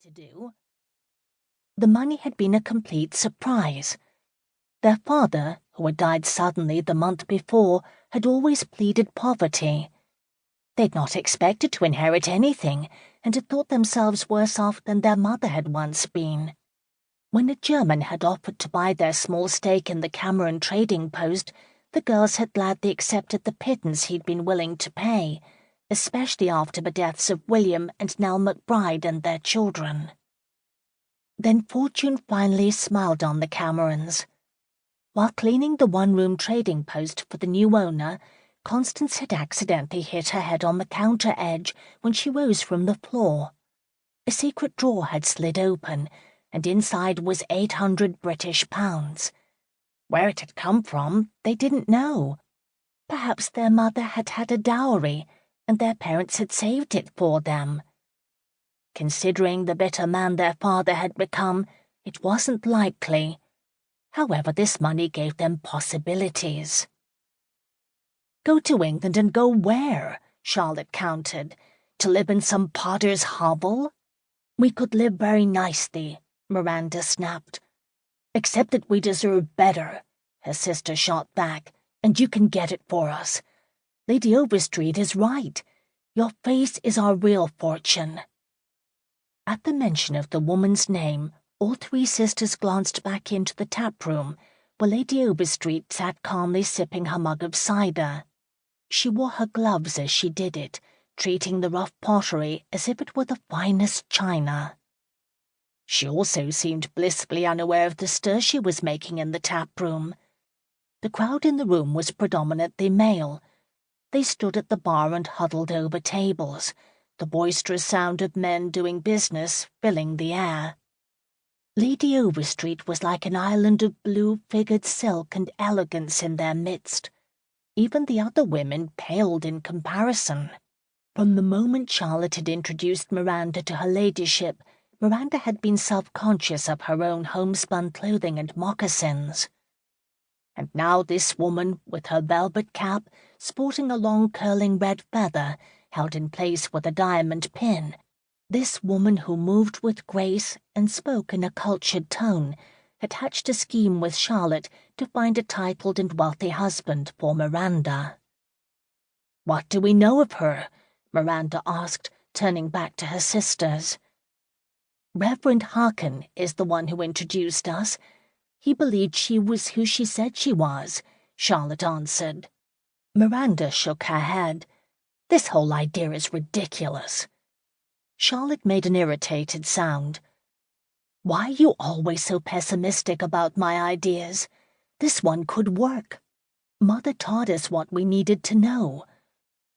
to do. The money had been a complete surprise. Their father, who had died suddenly the month before, had always pleaded poverty. They'd not expected to inherit anything, and had thought themselves worse off than their mother had once been. When a German had offered to buy their small stake in the Cameron trading post, the girls had gladly accepted the pittance he'd been willing to pay, especially after the deaths of William and Nell McBride and their children. Then fortune finally smiled on the Camerons. While cleaning the one-room trading post for the new owner, Constance had accidentally hit her head on the counter edge when she rose from the floor. A secret drawer had slid open, and inside was 800 British pounds. Where it had come from, they didn't know. Perhaps their mother had had a dowry, and their parents had saved it for them. Considering the bitter man their father had become, it wasn't likely. However, this money gave them possibilities. "Go to England and go where?" Charlotte countered. "To live in some potter's hovel?" "We could live very nicely," Miranda snapped. "Except that we deserve better," her sister shot back, "and you can get it for us. Lady Overstreet is right. Your face is our real fortune." At the mention of the woman's name, all three sisters glanced back into the tap room, where Lady Overstreet sat calmly sipping her mug of cider. She wore her gloves as she did it, treating the rough pottery as if it were the finest china. She also seemed blissfully unaware of the stir she was making in the tap room. The crowd in the room was predominantly male. They stood at the bar and huddled over tables, the boisterous sound of men doing business filling the air. Lady Overstreet was like an island of blue-figured silk and elegance in their midst. Even the other women paled in comparison. From the moment Charlotte had introduced Miranda to her ladyship, Miranda had been self-conscious of her own homespun clothing and moccasins. And now this woman, with her velvet cap, sporting a long curling red feather, held in place with a diamond pin, this woman who moved with grace and spoke in a cultured tone, had hatched a scheme with Charlotte to find a titled and wealthy husband for Miranda. "What do we know of her?" Miranda asked, turning back to her sisters. "Reverend Haddon is the one who introduced us. He believed she was who she said she was," Charlotte answered. Miranda shook her head. "This whole idea is ridiculous." Charlotte made an irritated sound. "Why are you always so pessimistic about my ideas? This one could work. Mother taught us what we needed to know.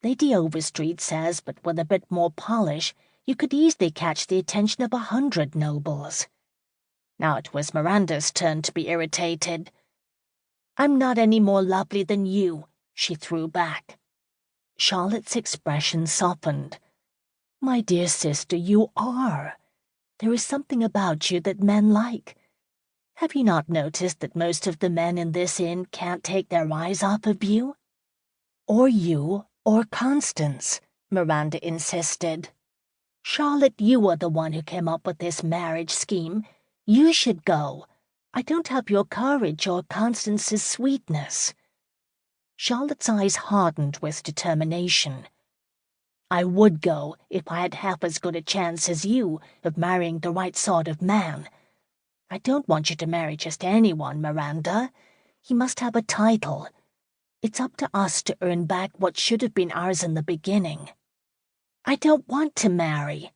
Lady Overstreet says, but with a bit more polish, you could easily catch the attention of 100 nobles." Now it was Miranda's turn to be irritated. "I'm not any more lovely than you," she threw back. Charlotte's expression softened. "My dear sister, you are. There is something about you that men like. Have you not noticed that most of the men in this inn can't take their eyes off of you?" "Or you, or Constance," Miranda insisted. "Charlotte, you are the one who came up with this marriage scheme. You should go. I don't have your courage or Constance's sweetness." Charlotte's eyes hardened with determination. "I would go if I had half as good a chance as you of marrying the right sort of man. I don't want you to marry just anyone, Miranda. He must have a title. It's up to us to earn back what should have been ours in the beginning." "I don't want to marry."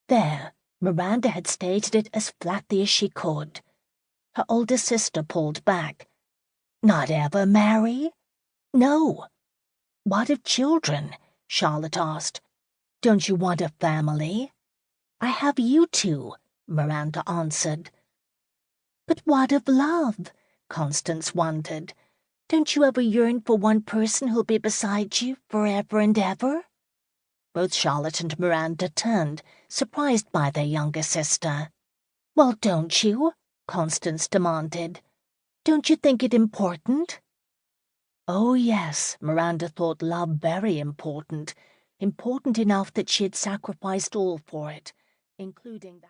There, Miranda had stated it as flatly as she could. Her older sister pulled back. "Not ever marry?" "No." "What of children?" Charlotte asked. "Don't you want a family?" "I have you two," Miranda answered. "But what of love?" Constance wondered. "Don't you ever yearn for one person who'll be beside you forever and ever?" Both Charlotte and Miranda turned, surprised by their younger sister. "Well, don't you?" Constance demanded. "Don't you think it important?" Oh yes, Miranda thought love very important, important enough that she had sacrificed all for it, including the